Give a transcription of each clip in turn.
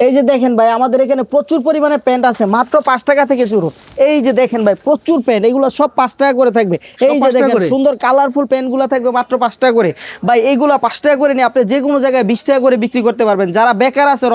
এই যে দেখেন ভাই আমাদের এখানে প্রচুর পরিমাণে প্যান্ট আছে, মাত্র 5 টাকা থেকে শুরু। এই যে দেখেন ভাই প্রচুর প্যান্ট, এগুলো সব 5 টাকা করে থাকবে। এই যে দেখেন সুন্দর কালারফুল প্যান্টগুলো থাকবে মাত্র 5 টাকা করে। ভাই এইগুলা 5 টাকা করে নিয়ে আপনি যে কোনো জায়গায় 20 টাকা করে বিক্রি করতে পারবেন। যারা বেকার আছেন,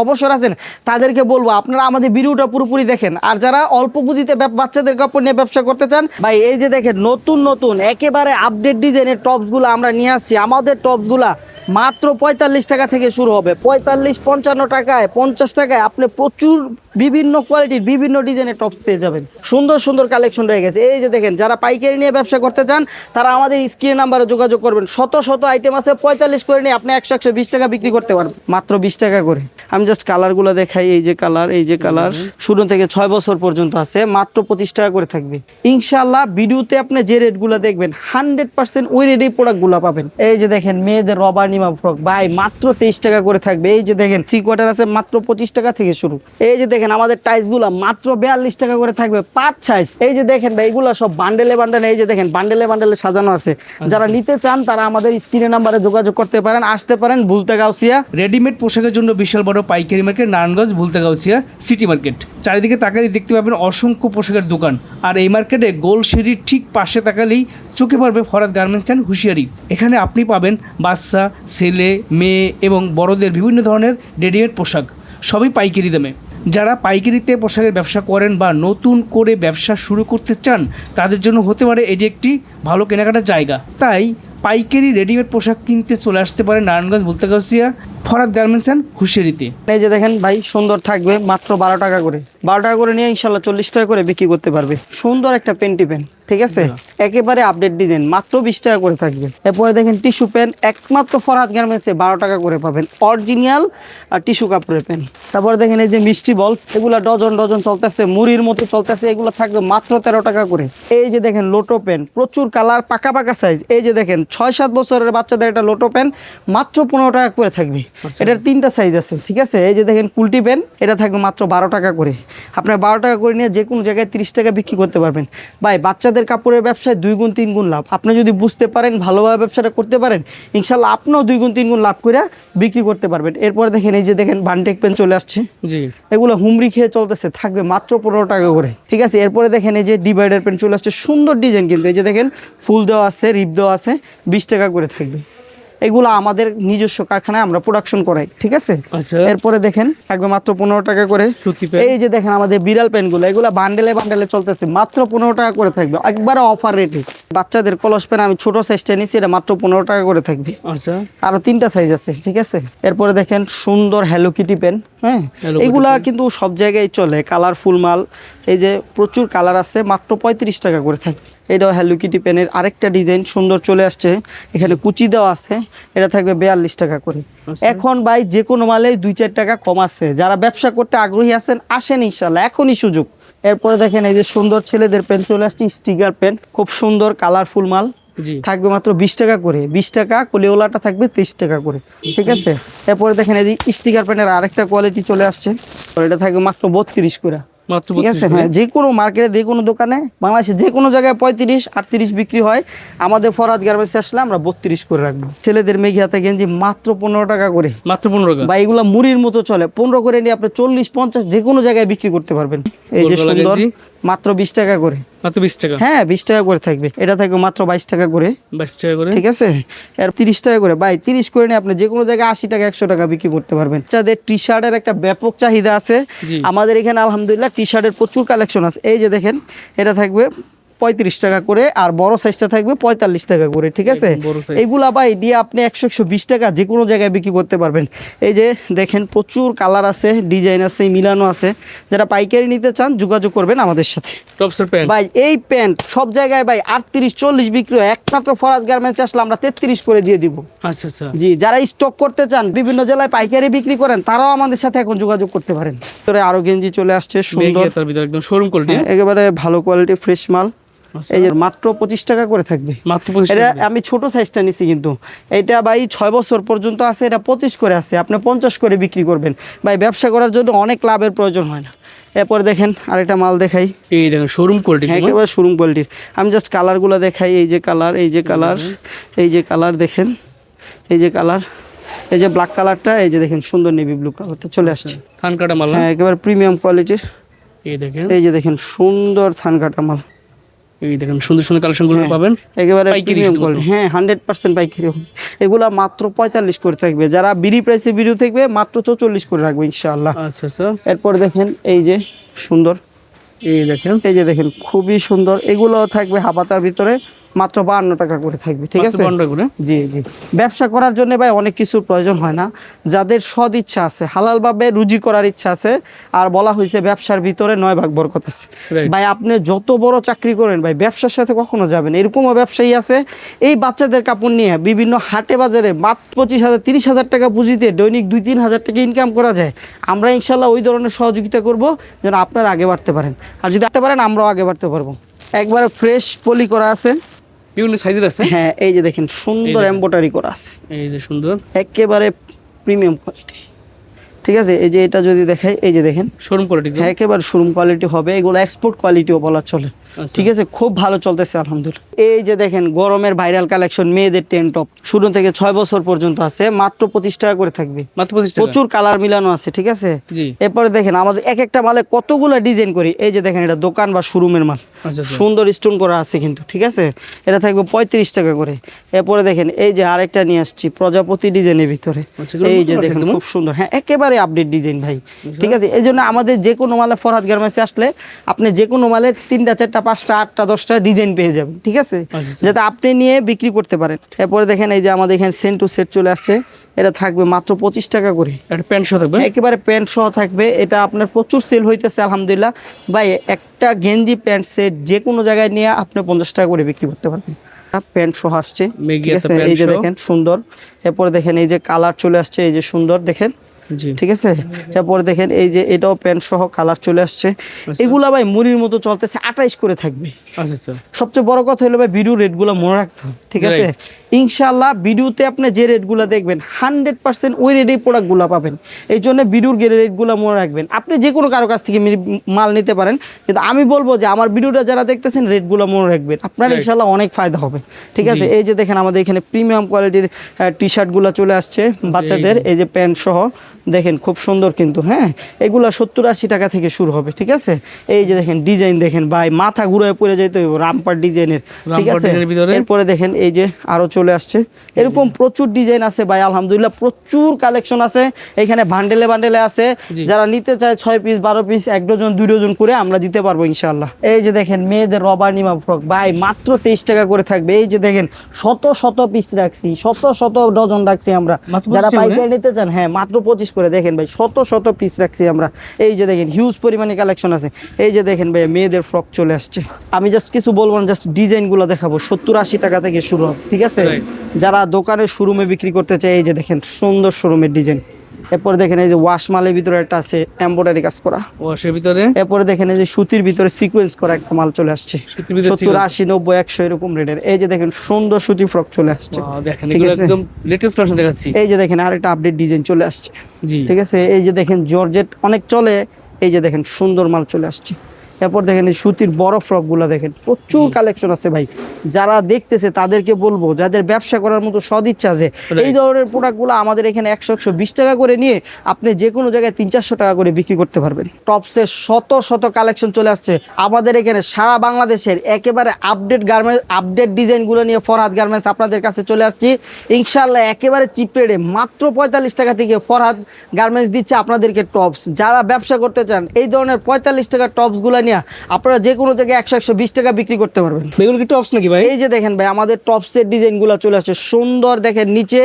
অবসর আছেন, তাদেরকে বলবো আপনারা আমাদের ভিডিওটা পুরোপুরি দেখেন। আর যারা অল্প পুঁজিতে বাচ্চাদের কাপড় নিয়ে ব্যবসা করতে চান, ভাই এই যে দেখেন নতুন নতুন একেবারে আপডেট ডিজাইনের টপসগুলো আমরা নিয়ে আসছি। আমাদের টপসগুলা মাত্র 45 টাকা থেকে শুরু হবে। 45-55 টাকায়, 50 টাকায় আপনি প্রচুর বিভিন্ন কোয়ালিটির বিভিন্ন ডিজাইনের টপস পেয়ে যাবেন। সুন্দর সুন্দর কালেকশন রয়ে গেছে। এই যে দেখেন যারা পাইকারি নিয়ে ব্যবসা করতে চান, তারা আমাদের স্ক্রিন নাম্বারে যোগাযোগ করবেন। শত শত আইটেম আছে, 45 করে নিয়ে আপনি 100-120 টাকা বিক্রি করতে পারবেন, মাত্র 20 টাকা করে। আমি জাস্ট কালারগুলো দেখাই। এই যে কালার, এই যে কালার শুরু থেকে 6 বছর পর্যন্ত আছে, মাত্র 25 টাকা করে থাকবে ইনশাআল্লাহ। ভিডিওতে আপনি যে রেটগুলো দেখবেন 100% ওই রেটেই প্রোডাক্টগুলো পাবেন। এই যে দেখেন মেয়েদের রবার নিমা ফ্রক, ভাই মাত্র 23 টাকা করে থাকবে। এই যে দেখেন 3/4 আছে, মাত্র 25 টাকা থেকে শুরু। এই যে দেখেন আমাদের টাইসগুলো মাত্র 42 টাকা করে থাকবে, 5 সাইজ। এই যে দেখেন ভাই এগুলো সব বান্ডেলে বান্ডেলে, এই যে দেখেন বান্ডেলে বান্ডেলে সাজানো আছে। যারা নিতে চান তারা আমাদের স্ক্রিনের নাম্বারে যোগাযোগ করতে পারেন, আসতে পারেন ভুলতা গাউসিয়া। রেডিমেড পোশাকের জন্য বিশাল বড় পাইকারি market Narayanganj Bhulta Gausia city market. চারিদিকে তাকালেই দেখতে পাবেন অসংখ্য পোশাকের দোকান। আর এই মার্কেটে গোল সিঁড়ির ঠিক পাশে তাকালেই চোখে পড়বে ফরাদ গার্মেন্টস অ্যান্ড হুঁশিয়ারি। এখানে আপনি পাবেন বাচ্চা, ছেলে, মেয়ে এবং বড়দের বিভিন্ন ধরনের রেডিমেড পোশাক, সবই পাইকারি দামে। যারা পাইকারিতে পোশাকের ব্যবসা করেন বা নতুন করে ব্যবসা শুরু করতে চান, তাদের জন্য হতে পারে এটি একটি ভালো কেনাকাটার জায়গা। তাই পাইকারি রেডিমেড পোশাক কিনতে চলে আসতে পারে নারায়ণগঞ্জ ভুলতা গাউসিয়া ফরাদ গার্মেন্টস অ্যান্ড হুঁশিয়ারিতে। এই যে দেখেন ভাই সুন্দর থাকবে, মাত্র 12 টাকা করে। 12 টাকা করে নিয়ে ইনশাল্লাহ 40 টাকা করে বিক্রি করতে পারবে। সুন্দর একটা পেন্টি পেন, ঠিক আছে, একেবারে আপডেট ডিজাইন, মাত্র 20 টাকা করে থাকবে। এরপরে দেখেন টিস্যু পেন, একমাত্র ফরহাদ গার্মেন্টসে 12 টাকা করে পাবেন, অরিজিনাল টিস্যু কাপড়ের পেন। তারপরে দেখেন এই যে মিষ্টি বল, এগুলো ডজন ডজন চলতেছে, মুড়ির মতো চলতেছে, এগুলো থাকবে মাত্র 13 টাকা করে। এই যে দেখেন লোটো পেন, প্রচুর কালার, পাকা পাকা সাইজ। এই যে দেখেন 6-7 বছরের বাচ্চাদের একটা লোটো পেন, মাত্র 15 টাকা করে থাকবে। এটার 3টা সাইজ আছে, ঠিক আছে। এই যে দেখেন কুলটি পেন, এটা থাকবে মাত্র 12 টাকা করে। আপনার 12 টাকা করে নিয়ে যে কোনো জায়গায় 30 টাকা বিক্রি করতে পারবেন। ভাই বাচ্চাদের কাপড়ের ব্যবসায় 2 গুণ 3 গুণ লাভ। আপনি যদি বুঝতে পারেন, ভালোভাবে ব্যবসাটা করতে পারেন, ইনশাল্লাহ আপনিও 2 গুণ 3 গুণ লাভ করে বিক্রি করতে পারবেন। এরপর দেখেন এই যে দেখেন বানটেক পেন চলে আসছে, জি, এগুলো হুমরি খেয়ে চলতেছে, থাকবে মাত্র 15 টাকা করে, ঠিক আছে। এরপরে দেখেন এই যে ডিভাইডার পেন চলে আসছে, সুন্দর ডিজাইন, কিন্তু এই যে দেখেন ফুল দেওয়া আছে, রিপ দেওয়া আছে, 20 টাকা করে থাকবে। এগুলো আমাদের নিজস্ব কারখানায় আমরা প্রোডাকশন করাই, ঠিক আছে। এরপরে দেখেন থাকবে মাত্র 15 টাকা করে। এই যে দেখেন আমাদের বিড়াল পেনগুলো, এগুলো বান্ডেলে বান্ডেলে চলতেছে, মাত্র 15 টাকা করে থাকবে, একবারে অফার রেটে। বাচ্চাদের কলস পেন আমি ছোট সাইজটা নিচ্ছি, এটা মাত্র 15 টাকা করে থাকবে। আচ্ছা, আরো 3টা সাইজ আছে, ঠিক আছে। এরপরে দেখেন সুন্দর হ্যালো কিটি পেন, হ্যাঁ, এগুলা কিন্তু সব জায়গায় চলে, কালারফুল মাল। এই যে প্রচুর কালার আছে, মাত্র 35 টাকা করে থাকবে। এটাও হ্যালো কিটি পেনের আরেকটা ডিজাইন সুন্দর চলে আসছে, এখানে কুচি দেওয়া আছে, এটা থাকবে 42 টাকা করে। এখন ভাই যে কোনো মালে 2-4 টাকা কম আছে। যারা ব্যবসা করতে আগ্রহী আছেন, আসেন ইনশাল্লাহ, এখনই সুযোগ। এরপরে দেখেন এই যে সুন্দর ছেলেদের পেন চলে আসছে, স্টিকার পেন, খুব সুন্দর কালারফুল মাল, থাকবে মাত্র 20 টাকা করে। 20 টাকা, কলিওলাটা থাকবে 23 টাকা করে, ঠিক আছে। এরপরে দেখেন এই যে স্টিকার পেনের আরেকটা কোয়ালিটি চলে আসছে, এটা থাকবে মাত্র 32 করে, ঠিক আছে। হ্যাঁ, যে কোনো মার্কেটে, যে কোনো দোকানে, বাংলাদেশে যে কোনো জায়গায় 35-38 বিক্রি হয়, আমাদের ফরহাদ গার্মেন্টসে আসলে আমরা 32 করে রাখবো। ছেলেদের মেঘি হাতে গেঞ্জি মাত্র 15 টাকা করে, মাত্র 15 টাকা। বা এগুলো মুড়ির মতো চলে, 15 করে নিয়ে আপনি 40-50 যে কোনো জায়গায় বিক্রি করতে পারবেন। এই যে সুন্দর, মাত্র 20 টাকা করে, মাত্র 20 টাকা। হ্যাঁ, 20 টাকা করে থাকবে। এটা থাকবে মাত্র 22 টাকা করে, 22 টাকা করে, ঠিক আছে। আর 30 টাকা করে, ভাই 30 করে নিয়ে আপনি যে কোনো জায়গায় 80 টাকা 100 টাকা বিক্রি করতে পারবেন। যাদের টি শার্টের একটা ব্যাপক চাহিদা আছে, আমাদের এখানে আলহামদুলিল্লাহ টি শার্টের প্রচুর কালেকশন আছে। এই যে দেখেন এটা থাকবে 35 টাকা করে, আর বড় সাইজটা থাকবে 45 টাকা করে, ঠিক আছে। এইগুলা ভাই দিয়ে আপনি 100-120 টাকা যে কোনো জায়গায় বিক্রি করতে পারবেন। এই যে দেখেন প্রচুর কালার আছে, ডিজাইন আছে, মিলানো আছে। যারা পাইকারি নিতে চান যোগাযোগ করবেন আমাদের সাথে। ভাই এই প্যান্ট সব জায়গায় ভাই 38-40 বিক্রি হয়, একমাত্র ফরহাদ গার্মেন্টস আসলে আমরা 33 করে দিয়ে দিব। আচ্ছা আচ্ছা, জি। যারা স্টক করতে চান, বিভিন্ন জেলায় পাইকারি বিক্রি করেন, তারাও আমাদের সাথে এখন যোগাযোগ করতে পারেন। আরো গেঞ্জি চলে আসছে সুন্দর, একদম শোরুম কোয়ালিটি, একেবারে ভালো কোয়ালিটি ফ্রেশ মাল। এই যে মাত্র 25 টাকা করে থাকবে, মাত্র 25 টাকা। এটা আমি ছোট সাইজটা নিছি, কিন্তু এটা ভাই 6 বছর পর্যন্ত আছে, এটা 25 করে আছে, আপনি 50 করে বিক্রি করবেন। ভাই ব্যবসা করার জন্য অনেক লাভের প্রয়োজন হয় না। এরপর দেখেন আরেকটা মাল দেখাই, এই দেখেন শোরুম কোয়ালিটি, একেবারে শোরুম কোয়ালিটির। আমি জাস্ট কালারগুলো দেখাই। এই যে কালার, এই যে কালার, এই যে কালার দেখেন, এই যে কালার, এই যে ব্ল্যাক কালারটা, এই যে দেখেন সুন্দর নেভি ব্লু কালারটা চলে আসছে। থান কাটা মাল না? হ্যাঁ একেবারে প্রিমিয়াম কোয়ালিটির। এই দেখেন, এই যে দেখেন সুন্দর থান কাটা মাল, এই দেখেন সুন্দর সুন্দর কালেকশনগুলো হ্যাঁ, পাবেন একেবারে পাইকারি প্রিমিয়াম শুধুমাত্র। কোয়ালিটি। হ্যাঁ 100% পাইকারি হবে। এগুলা মাত্র 45 করে থাকবে, যারা বিডি প্রাইসে ভিডিও থাকবে মাত্র 44 করে রাখবে ইনশাআল্লাহ। আচ্ছা আচ্ছা, এরপর দেখেন এই যে সুন্দর, এই দেখেন এই যে দেখেন খুবই সুন্দর, এগুলো থাকবে হাবাতার ভিতরে মাত্র 52 টাকা করে থাকবে, ঠিক আছে? বন্ড করে। জি জি, ব্যবসা করার জন্য ভাই অনেক কিছুর প্রয়োজন হয় না, যাদের সদ ইচ্ছা আছে, হালালভাবে রুজি করার ইচ্ছা আছে, আর বলা হয়েছে ব্যবসার ভিতরে 9 ভাগ বরকত আছে। Right. ভাই আপনি যত বড় চাকরি করেন ভাই ব্যবসার সাথে কখনো যাবেন, এরকমও ব্যবসায়ী আছে এই বাচ্চাদের কাপড় নিয়ে বিভিন্ন হাটে বাজারে মাত্র 25,000 30,000 টাকা পুঁজিতে দৈনিক 2-3 হাজার টাকা ইনকাম করা যায়। আমরা ইনশাল্লাহ ওই ধরনের সহযোগিতা করব যেন আপনারা আগে বাড়তে পারেন, আর যদি আসতে পারেন আমরাও আগে বাড়তে পারবো। একবার ফ্রেশ পলি করা আছে, বিভিন্ন সাইজের আছে। হ্যাঁ এই যে দেখেন সুন্দর এমব্রয়ডারি করা আছে, এই যে সুন্দর একেবারে প্রিমিয়াম কোয়ালিটি, ঠিক আছে? এই যে এটা যদি দেখাই, এই যে দেখেন শোরুম কোয়ালিটি। হ্যাঁ একেবারে শোরুম কোয়ালিটি হবে, এগুলো এক্সপোর্ট কোয়ালিটিও বলা চলে, আচ্ছা। ঠিক আছে? খুব ভালো চলতেছে আলহামদুলিল্লাহ। এই যে দেখেন গরমের ভাইরাল কালেকশন মেয়েদের টেন টপ, শুরু থেকে 6 বছর পর্যন্ত আছে, মাত্র 25 টাকা করে থাকবে, মাত্র 25 টাকা। প্রচুর কালার মিলানো আছে, ঠিক আছে? জি। এরপরে দেখেন আমাদের এক একটা মালে কতগুলো ডিজাইন করি, এই যে দেখেন এটা দোকান বা শোরুমের মাল, আচ্ছা আচ্ছা। সুন্দর স্টোন করা আছে কিন্তু, ঠিক আছে? এটা থাকবে 35 টাকা করে। এরপরে দেখেন এই যে আরেকটা নিয়ে আসছি প্রজাপতি ডিজাইনের ভিতরে, আচ্ছা, এগুলো এই নতুন যে আসছে দেখেন একদম? খুব সুন্দর, হ্যাঁ একেবারে আপডেট ডিজাইন ভাই, ঠিক আছে? এই জন্য আমাদের যে কোনো মালে ফরহাদ গার্মেন্টসে আসলে আপনি যে কোনো মালের 3টা 4টা 5টা 8টা 10টা ডিজাইন পেয়ে যাবেন, ঠিক আছে? আচ্ছা। যাতে আপনি নিয়ে বিক্রি করতে পারেন। এরপরে দেখেন এই যে আমাদের এখানে সেন্ট টু সেট চলে আসছে, এটা থাকবে মাত্র 25 টাকা করে, একটা প্যান্ট শো থাকবে। একেবারে প্যান্ট সহ থাকবে, এটা আপনার প্রচুর সেল হইতেছে আলহামদুলিল্লাহ ভাই। একটা গেঞ্জি প্যান্ট সেট যে কোনো জায়গায় নিয়ে আপনি 50 টাকা করে বিক্রি করতে পারবেন। প্যান্ট সহ আসছে, মেগি ঠিক একটা আছে? প্যান্ট এই যে সহ। দেখেন সুন্দর, এরপরে দেখেন এই যে কালার চলে আসছে, এই যে সুন্দর দেখেন, জি। ঠিক আছে? এরপরে দেখেন এই যে এটাও প্যান্ট সহ কালার চলে আসছে, এগুলা ভাই মুড়ির মতো চলতেছে, 28 করে থাকবে। আচ্ছা আচ্ছা। সবচেয়ে বড় কথা হলো ভাই ভিডিও রেটগুলো মনে রাখতে হবে, ঠিক আছে? ইনশাআল্লাহ ভিডিওতে আপনি যে রেটগুলো দেখবেন 100% ওই রেটেই প্রোডাক্টগুলো পাবেন, এই জন্য ভিডিওর রেটগুলো মনে রাখবেন। আপনি যে কোনো কারো কাছ থেকে মাল নিতে পারেন, কিন্তু আমি বলবো যে আমার ভিডিওটা যারা দেখতেছেন রেটগুলো মনে রাখবেন, আপনার ইনশাআল্লাহ অনেক ফায়দা হবে, ঠিক আছে? এই যে দেখেন আমাদের এখানে প্রিমিয়াম কোয়ালিটির টি শার্টগুলো চলে আসছে বাচ্চাদের, এই যে প্যান্ট সহ দেখেন খুব সুন্দর কিন্তু, হ্যাঁ এগুলা 70-80 টাকা থেকে শুরু হবে, ঠিক আছে? এই যে দেখেন ডিজাইন দেখেন ভাই, মাথা ঘুরে পড়ে যেতে হবে রামপার ডিজাইনের, ঠিক আছে? এরপরে দেখেন এই যে আরো চলে আসছে, এরকম প্রচুর ডিজাইন আছে ভাই আলহামদুলিল্লাহ, প্রচুর কালেকশন আছে এখানে, বান্ডেলে বান্ডেলে আছে। যারা নিতে চায় 6 পিস 12 পিস 1 ডজন 2 ডজন করে আমরা দিতে পারবো ইনশাআল্লাহ। এই যে দেখেন মেয়েদের রবার নিমা ফ্রক ভাই মাত্র 23 টাকা করে থাকবে, এই যে দেখেন শত শত পিস রাখছি, শত শত ডজন রাখছি আমরা, যারা পাইকারি নিতে চান হ্যাঁ মাত্র 25 করে। দেখেন ভাই শত শত পিস রাখছি আমরা, এই যে দেখেন হিউজ পরিমাণে কালেকশন আছে। এই যে দেখেন ভাই মেয়েদের ফ্রক চলে আসছে, আমি জাস্ট কিছু বলবো না, জাস্ট ডিজাইনগুলো দেখাবো, 70-80 টাকা থেকে শুরু হবে, ঠিক আছে? যারা দোকানে শোরুমে বিক্রি করতে চায় এই যে দেখেন সুন্দর শোরুমের ডিজাইন। এরপরে দেখেন এই যে ওয়াশ মালের ভিতরে একটা আছে এমব্রয়ডারি কাজ করা, ওয়াশের ভিতরে। এরপরে দেখেন এই যে সুতির ভিতরে সিকোয়েন্স করা একটা মাল চলে আসছে, 70, 80, 90, 100 এরকম রেটের। এই যে দেখেন সুন্দর সুতি ফ্রক চলে আসছে, দেখেন এগুলো একদম লেটেস্ট কালেকশন দেখাচ্ছি। এই যে দেখেন আরেকটা আপডেট ডিজাইন চলে আসছে, জি, ঠিক আছে? এই যে দেখেন জর্জেট অনেক চলে, এই যে দেখেন সুন্দর মাল চলে আসছে। এরপর দেখেন এই সুতির বড় ফ্রকগুলো দেখেন, প্রচুর কালেকশন আছে ভাই। যারা দেখতেছে তাদেরকে বলবো, যাদের ব্যবসা করার মতো সদিচ্ছা আছে, এই ধরনের প্রোডাক্টগুলো আমাদের এখানে 100-120 টাকা করে নিয়ে আপনি যে কোনো জায়গায় 300-400 টাকা করে বিক্রি করতে পারবেন। টপসের শত শত কালেকশন চলে আসছে আমাদের এখানে, সারা বাংলাদেশের একেবারে আপডেট গার্মেন্টস আপডেট ডিজাইনগুলো নিয়ে ফরহাদ গার্মেন্টস আপনাদের কাছে চলে আসছি ইনশাআল্লাহ, একেবারে চিপ রেটে মাত্র 45 টাকা থেকে ফরহাদ গার্মেন্টস দিচ্ছে আপনাদেরকে টপস। যারা ব্যবসা করতে চান এই ধরনের 45 টাকার টপসগুলো নিয়ে আপনারা যে কোনো জায়গায় 100-120 টাকা বিক্রি করতে পারবেন। এগুলো কি টপস নাকি ভাই? এই যে দেখেন ভাই আমাদের টপসের ডিজাইনগুলো চলে আসছে সুন্দর, দেখেন নিচে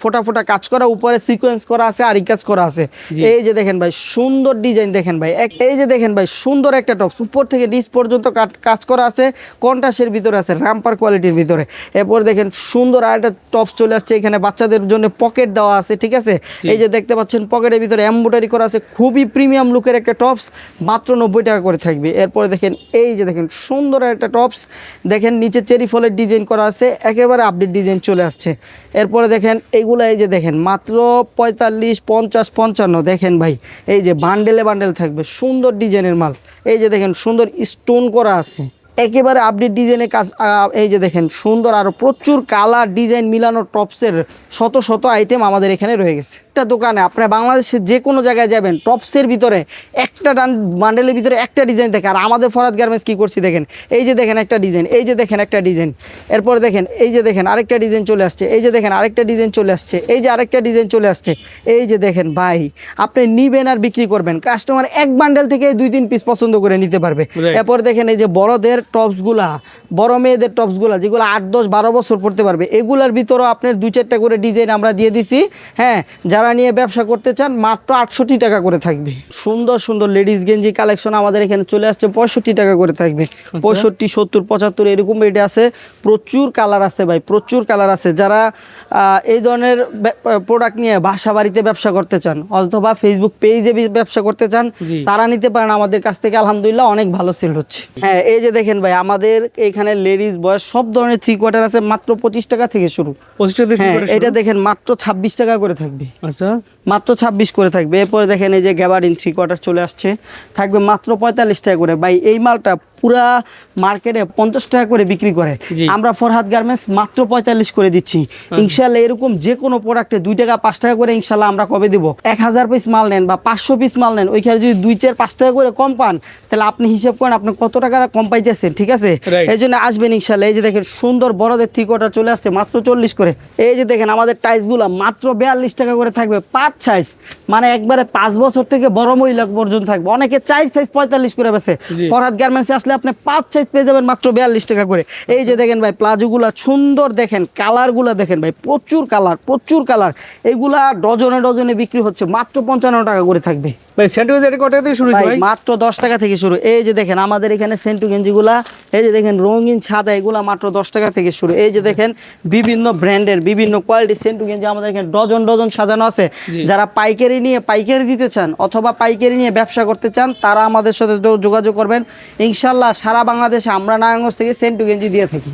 ফোটা ফোটা কাজ করা, উপরে সিকোয়েন্স করা আছে আর কাজ করা আছে। এই যে দেখেন ভাই সুন্দর ডিজাইন দেখেন ভাই, এই যে দেখেন ভাই সুন্দর একটা টপস, উপর থেকে নিচ পর্যন্ত কাজ করা আছে, কন্ট্রাস্টের ভিতরে আছে, রামপার কোয়ালিটির ভিতরে। এরপর দেখেন সুন্দর আরেকটা টপস চলে আসছে, এখানে বাচ্চাদের জন্য পকেট দেওয়া আছে, ঠিক আছে? এই যে দেখতে পাচ্ছেন পকেটের ভিতরে এমব্রয়ডারি করা আছে, খুবই প্রিমিয়াম লুকের একটা টপস, মাত্র 90 টাকা করে থাকবে। এরপরে দেখেন এই যে দেখেন সুন্দর একটা টপস, দেখেন নিচে চেরি ফলের ডিজাইন করা আছে, একেবারে আপডেট ডিজাইন চলে আসছে। এরপরে দেখেন এইগুলো এই যে দেখেন মাত্র 45, 50, 55 দেখেন ভাই, এই যে বান্ডেলে বান্ডেল থাকবে, সুন্দর ডিজাইনের মাল। এই যে দেখেন সুন্দর স্টোন করা আছে, একেবারে আপডেট ডিজাইনের কাজ। এই যে দেখেন সুন্দর আরো প্রচুর কালার ডিজাইন মিলানো টপসের শত শত আইটেম আমাদের এখানে রয়ে গেছে। একটা দোকানে আপনার বাংলাদেশের যে কোনো জায়গায় যাবেন, টপসের ভিতরে একটা বান্ডেলের ভিতরে একটা ডিজাইন থাকে। আর আমাদের ফরহাদ গার্মেন্টস কি করছি দেখেন, এই যে দেখেন একটা ডিজাইন, এই যে দেখেন একটা ডিজাইন, এরপরে দেখেন এই যে দেখেন আরেকটা ডিজাইন চলে আসছে, এই যে দেখেন আরেকটা ডিজাইন চলে আসছে, এই যে আরেকটা ডিজাইন চলে আসছে। এই যে দেখেন ভাই, আপনি নিবেন আর বিক্রি করবেন, কাস্টমার এক বান্ডেল থেকে 2-3 পিস পছন্দ করে নিতে পারবে। এরপর দেখেন এই যে বড়দের টপসগুলা, বড় মেয়েদের টপসগুলা যেগুলো 8-10-12 বছর পড়তে পারবে, এগুলার ভিতরেও আপনার 2-4টা করে ডিজাইন আমরা দিয়ে দিছি। হ্যাঁ, যারা নিয়ে ব্যবসা করতে চান মাত্র 68 টাকা করে থাকবে। সুন্দর সুন্দর লেডিস গেঞ্জি কালেকশন আমাদের এখানে চলে আসছে 65 টাকা করে থাকবে। 65, 70, 75 এরকম রেটে আছে। প্রচুর কালার আছে ভাই, প্রচুর কালার আছে। যারা এই ধরনের প্রোডাক্ট নিয়ে বাসা বাড়িতে ব্যবসা করতে চান অথবা ফেসবুক পেজে ব্যবসা করতে চান, তারা নিতে পারেন আমাদের কাছ থেকে। আলহামদুলিল্লাহ অনেক ভালো সেল হচ্ছে। হ্যাঁ, এই যে দেখেন ভাই, আমাদের এখানে লেডিস বয়স সব ধরনের 3/4 আছে, মাত্র 25 টাকা থেকে শুরু। হ্যাঁ, এটা দেখেন মাত্র 26 টাকা করে থাকবে। আচ্ছা, মাত্র 26 করে থাকবে। এরপরে দেখেন এই যে গ্যাবার্ডিন 3/4 চলে আসছে, থাকবে মাত্র 45 টাকা করে। ভাই এই মালটা পুরা মার্কেটে 50 টাকা করে বিক্রি করে, আমরা ফরহাদ গার্মেন্টস মাত্র 45 করে দিচ্ছি। ইনশাল্লাহ এরকম যে কোনো প্রোডাক্টে 2 টাকা 5 টাকা করে ইনশাল্লাহ আমরা কবে দিব। 1000 পিস মাল নেন বা 500 পিস মাল নেন, ওইখানে যদি 2-4-5 টাকা করে কম পান, তাহলে আপনি হিসাব করেন আপনি কত টাকা কম পাইতেছেন। ঠিক আছে, এই জন্য আসবেন ইনশাল্লাহ। এই যে দেখেন সুন্দর বড়দের 3/4 চলে আসছে মাত্র 40 করে। এই যে দেখেন আমাদের টাইলসগুলো মাত্র 42 টাকা করে থাকবে। 5 সাইজ, মানে একবারে 5 বছর থেকে বড় মহিলা পর্যন্ত থাকবে। অনেকে 4 সাইজ 45 করে বেছে, ফরহাদ গার্মেন্টসে আসলে আপনি 5 সাইজ পেয়ে যাবেন মাত্র 42 টাকা করে। এই যে দেখেন ভাই প্লাজোগুলা সুন্দর, দেখেন কালারগুলা দেখেন ভাই, প্রচুর কালার, প্রচুর কালার। এইগুলা ডজনে ডজনে বিক্রি হচ্ছে, মাত্র 55 টাকা করে থাকবে। ভাই সেন্টু গেঞ্জি কত থেকে শুরু হচ্ছে ভাই? মাত্র 10 টাকা থেকে শুরু। এই যে দেখেন আমাদের এখানে সেন্টু গেঞ্জিগুলা, এই যে দেখেন রঙিন সাদা, এগুলা মাত্র 10 টাকা থেকে শুরু। এই যে দেখেন বিভিন্ন ব্র্যান্ডের বিভিন্ন কোয়ালিটির সেন্টু গেঞ্জি আমাদের এখানে ডজন ডজন সাজানো আছে। যারা পাইকারি নিয়ে পাইকারি দিতে চান অথবা পাইকারি নিয়ে ব্যবসা করতে চান, তারা আমাদের সাথে যোগাযোগ করবেন। ইনশাল্লাহ সারা বাংলাদেশে আমরা নারায়ণগঞ্জ থেকে সেন্টু গেঞ্জি দিয়ে থাকি।